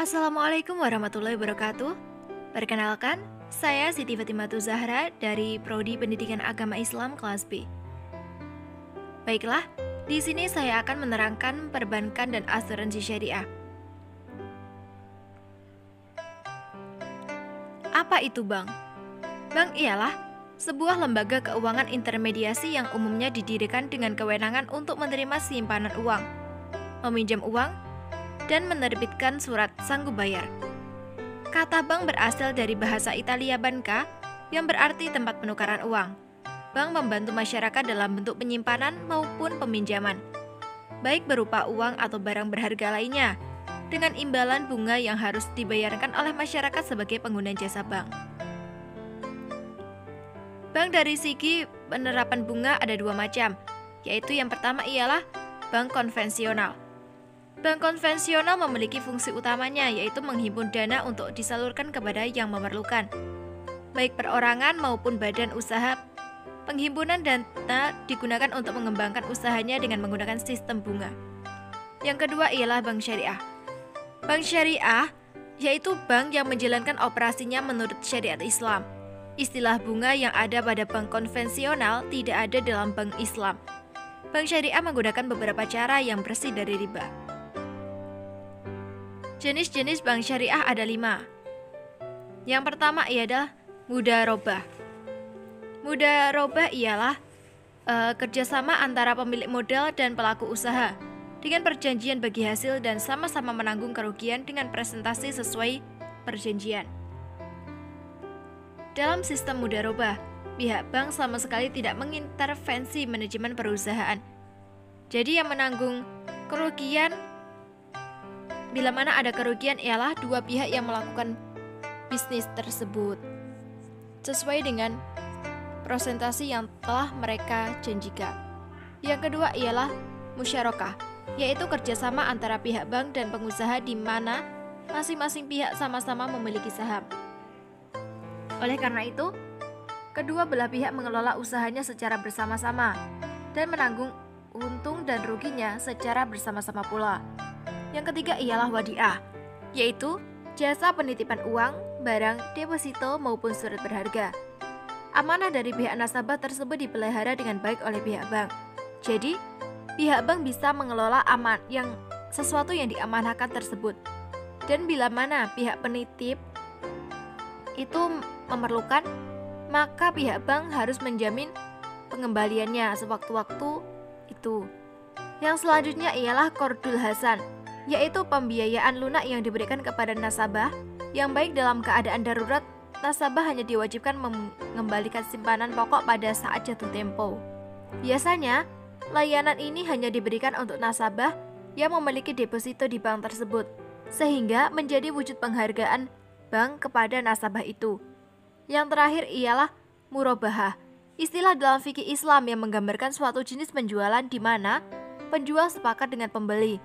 Assalamualaikum warahmatullahi wabarakatuh. Perkenalkan, saya Siti Fatimatu Zahra dari Prodi Pendidikan Agama Islam kelas B. Baiklah, di sini saya akan menerangkan perbankan dan asuransi syariah. Apa itu bank? Bank ialah sebuah lembaga keuangan intermediasi yang umumnya didirikan dengan kewenangan untuk menerima simpanan uang, meminjam uang, dan menerbitkan surat sanggup bayar. Kata bank berasal dari bahasa Italia banca yang berarti tempat penukaran uang. Bank membantu masyarakat dalam bentuk penyimpanan maupun peminjaman, baik berupa uang atau barang berharga lainnya, dengan imbalan bunga yang harus dibayarkan oleh masyarakat sebagai pengguna jasa bank. Bank dari segi penerapan bunga ada dua macam, yaitu yang pertama ialah bank konvensional. Bank konvensional memiliki fungsi utamanya yaitu menghimpun dana untuk disalurkan kepada yang memerlukan, baik perorangan maupun badan usaha. Penghimpunan dana digunakan untuk mengembangkan usahanya dengan menggunakan sistem bunga. Yang kedua ialah bank syariah. Bank syariah yaitu bank yang menjalankan operasinya menurut syariat Islam. Istilah bunga yang ada pada bank konvensional tidak ada dalam bank Islam. Bank syariah menggunakan beberapa cara yang bersih dari riba. Jenis-jenis bank syariah ada 5. Yang pertama ialah mudharabah. Mudharabah ialah kerjasama antara pemilik modal dan pelaku usaha dengan perjanjian bagi hasil dan sama-sama menanggung kerugian dengan presentasi sesuai perjanjian. Dalam sistem mudharabah, pihak bank sama sekali tidak mengintervensi manajemen perusahaan. Jadi yang menanggung kerugian bila mana ada kerugian ialah dua pihak yang melakukan bisnis tersebut sesuai dengan presentasi yang telah mereka janjikan. Yang kedua ialah musyarakah, yaitu kerjasama antara pihak bank dan pengusaha di mana masing-masing pihak sama-sama memiliki saham. Oleh karena itu, kedua belah pihak mengelola usahanya secara bersama-sama dan menanggung untung dan ruginya secara bersama-sama pula. Yang ketiga ialah wadiah, yaitu jasa penitipan uang, barang, deposito maupun surat berharga. Amanah dari pihak nasabah tersebut dipelihara dengan baik oleh pihak bank. Jadi, pihak bank bisa mengelola sesuatu yang diamanahkan tersebut. Dan bila mana pihak penitip itu memerlukan, maka pihak bank harus menjamin pengembaliannya sewaktu-waktu itu. Yang selanjutnya ialah qardul hasan, yaitu pembiayaan lunak yang diberikan kepada nasabah yang baik dalam keadaan darurat. Nasabah hanya diwajibkan mengembalikan simpanan pokok pada saat jatuh tempo. Biasanya, layanan ini hanya diberikan untuk nasabah yang memiliki deposito di bank tersebut, sehingga menjadi wujud penghargaan bank kepada nasabah itu. Yang terakhir ialah murabahah, istilah dalam fikih Islam yang menggambarkan suatu jenis penjualan di mana penjual sepakat dengan pembeli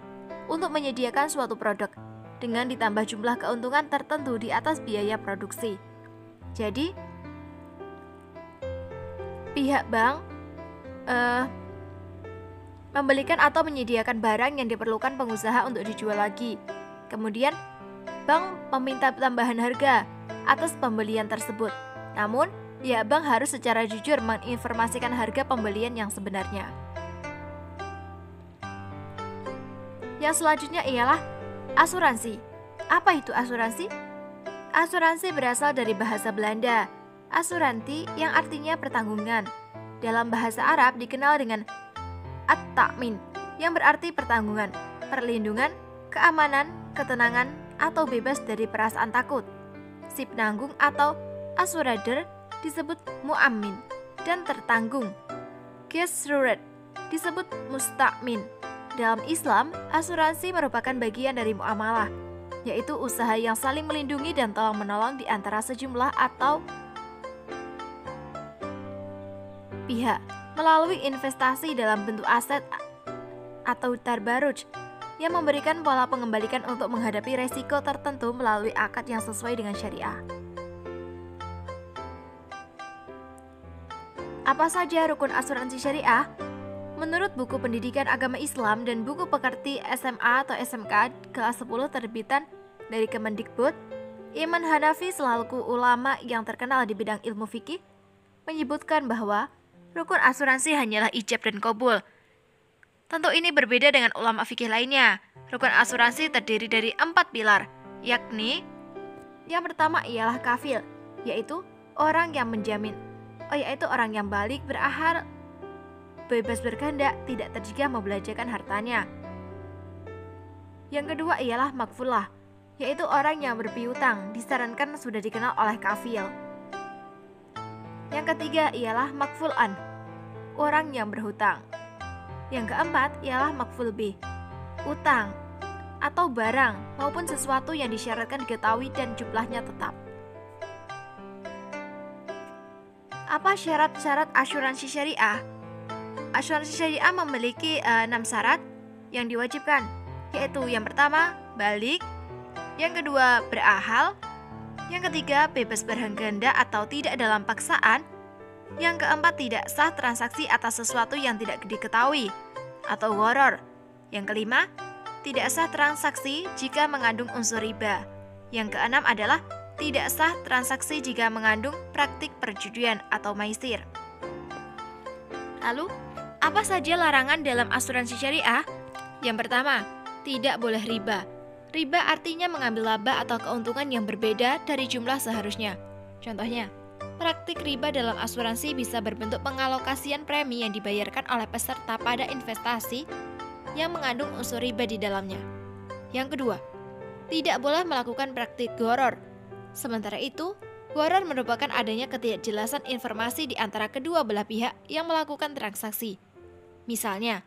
untuk menyediakan suatu produk dengan ditambah jumlah keuntungan tertentu di atas biaya produksi. Jadi, pihak bank membelikan atau menyediakan barang yang diperlukan pengusaha untuk dijual lagi. Kemudian, bank meminta tambahan harga atas pembelian tersebut. Namun, pihak bank harus secara jujur menginformasikan harga pembelian yang sebenarnya. Yang selanjutnya ialah asuransi. Apa itu asuransi? Asuransi berasal dari bahasa Belanda, asuranti yang artinya pertanggungan. Dalam bahasa Arab dikenal dengan at-ta'min, yang berarti pertanggungan, perlindungan, keamanan, ketenangan, atau bebas dari perasaan takut. Si penanggung atau asurader disebut mu'ammin dan tertanggung. Gesrurat disebut musta'min. Dalam Islam, asuransi merupakan bagian dari muamalah, yaitu usaha yang saling melindungi dan tolong-menolong di antara sejumlah atau pihak melalui investasi dalam bentuk aset atau tabarruj yang memberikan pola pengembalian untuk menghadapi resiko tertentu melalui akad yang sesuai dengan syariah. Apa saja rukun asuransi syariah? Menurut buku Pendidikan Agama Islam dan buku pekerti SMA atau SMK kelas 10 terbitan dari Kemendikbud, Iman Hanafi selaku ulama yang terkenal di bidang ilmu fikih menyebutkan bahwa rukun asuransi hanyalah ijab dan qabul. Tentu ini berbeda dengan ulama fikih lainnya. Rukun asuransi terdiri dari 4 pilar, yakni yang pertama ialah kafil, yaitu orang yang menjamin, yaitu orang yang balik, berakal, bebas berkehendak, tidak tercegah membelanjakan hartanya. Yang kedua ialah makfulah, yaitu orang yang berpiutang, disarankan sudah dikenal oleh kafil. Yang ketiga ialah makfulan, orang yang berhutang. Yang keempat ialah makful bih, utang atau barang maupun sesuatu yang disyaratkan diketahui dan jumlahnya tetap. Apa syarat-syarat asuransi syariah? Asuransi syariah memiliki 6 syarat yang diwajibkan, yaitu yang pertama, balik, yang kedua, berakal, yang ketiga, bebas berkehendak atau tidak dalam paksaan, yang keempat, tidak sah transaksi atas sesuatu yang tidak diketahui atau gharar, yang kelima, tidak sah transaksi jika mengandung unsur riba, yang keenam adalah tidak sah transaksi jika mengandung praktik perjudian atau maisir. Lalu, apa saja larangan dalam asuransi syariah? Yang pertama, tidak boleh riba. Riba artinya mengambil laba atau keuntungan yang berbeda dari jumlah seharusnya. Contohnya, praktik riba dalam asuransi bisa berbentuk pengalokasian premi yang dibayarkan oleh peserta pada investasi yang mengandung unsur riba di dalamnya. Yang kedua, tidak boleh melakukan praktik gharar. Sementara itu, gharar merupakan adanya ketidakjelasan informasi di antara kedua belah pihak yang melakukan transaksi. Misalnya,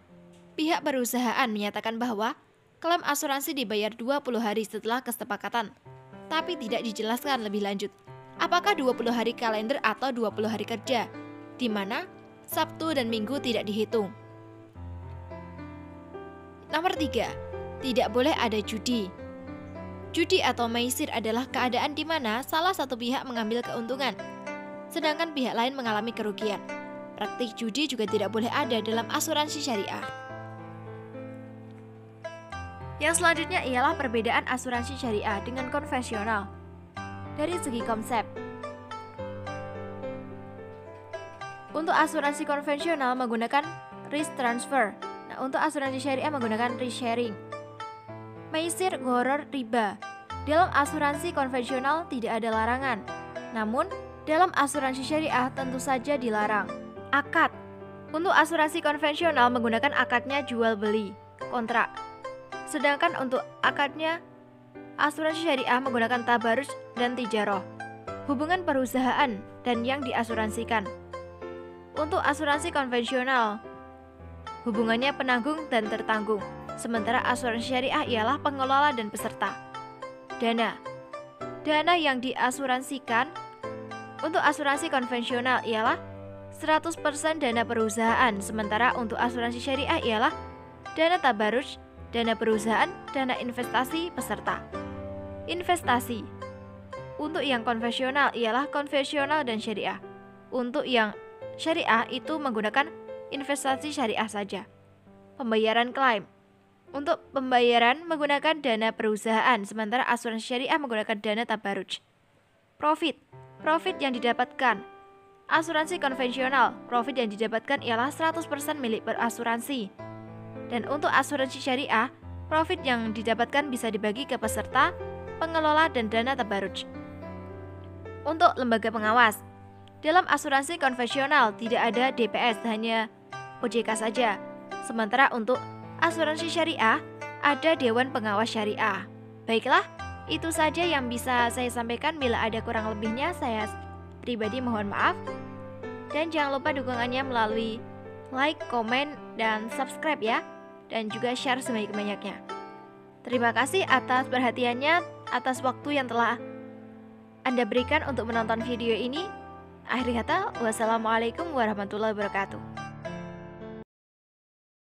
pihak perusahaan menyatakan bahwa klaim asuransi dibayar 20 hari setelah kesepakatan, tapi tidak dijelaskan lebih lanjut apakah 20 hari kalender atau 20 hari kerja, di mana Sabtu dan Minggu tidak dihitung. Nomor 3, tidak boleh ada judi. Judi atau maisir adalah keadaan di mana salah satu pihak mengambil keuntungan, sedangkan pihak lain mengalami kerugian. Praktik judi juga tidak boleh ada dalam asuransi syariah. Yang selanjutnya ialah perbedaan asuransi syariah dengan konvensional. Dari segi konsep, untuk asuransi konvensional menggunakan risk transfer. Nah, untuk asuransi syariah menggunakan risk sharing. Maisir, gharar, riba. Dalam asuransi konvensional tidak ada larangan. Namun, dalam asuransi syariah tentu saja dilarang. Akad. Untuk asuransi konvensional menggunakan akadnya jual beli, kontrak. Sedangkan untuk akadnya asuransi syariah menggunakan tabarruj dan tijarah, hubungan perusahaan dan yang diasuransikan. Untuk asuransi konvensional, hubungannya penanggung dan tertanggung, sementara asuransi syariah ialah pengelola dan peserta. Dana yang diasuransikan untuk asuransi konvensional ialah 100% dana perusahaan, sementara untuk asuransi syariah ialah dana tabarruj, dana perusahaan, dana investasi peserta. Investasi. Untuk yang konvensional ialah konvensional dan syariah. Untuk yang syariah itu menggunakan investasi syariah saja. Pembayaran klaim. Untuk pembayaran menggunakan dana perusahaan, sementara asuransi syariah menggunakan dana tabarruj. Profit yang didapatkan. Asuransi konvensional, profit yang didapatkan ialah 100% milik berasuransi. Dan untuk asuransi syariah, profit yang didapatkan bisa dibagi ke peserta, pengelola, dan dana tabarruj. Untuk lembaga pengawas, dalam asuransi konvensional tidak ada DPS, hanya OJK saja. Sementara untuk asuransi syariah, ada Dewan Pengawas Syariah. Baiklah, itu saja yang bisa saya sampaikan. Bila ada kurang lebihnya, saya pribadi mohon maaf. Dan jangan lupa dukungannya melalui like, komen, dan subscribe ya. Dan juga share sebanyak-banyaknya. Terima kasih atas perhatiannya, atas waktu yang telah Anda berikan untuk menonton video ini. Akhir kata, wassalamualaikum warahmatullahi wabarakatuh.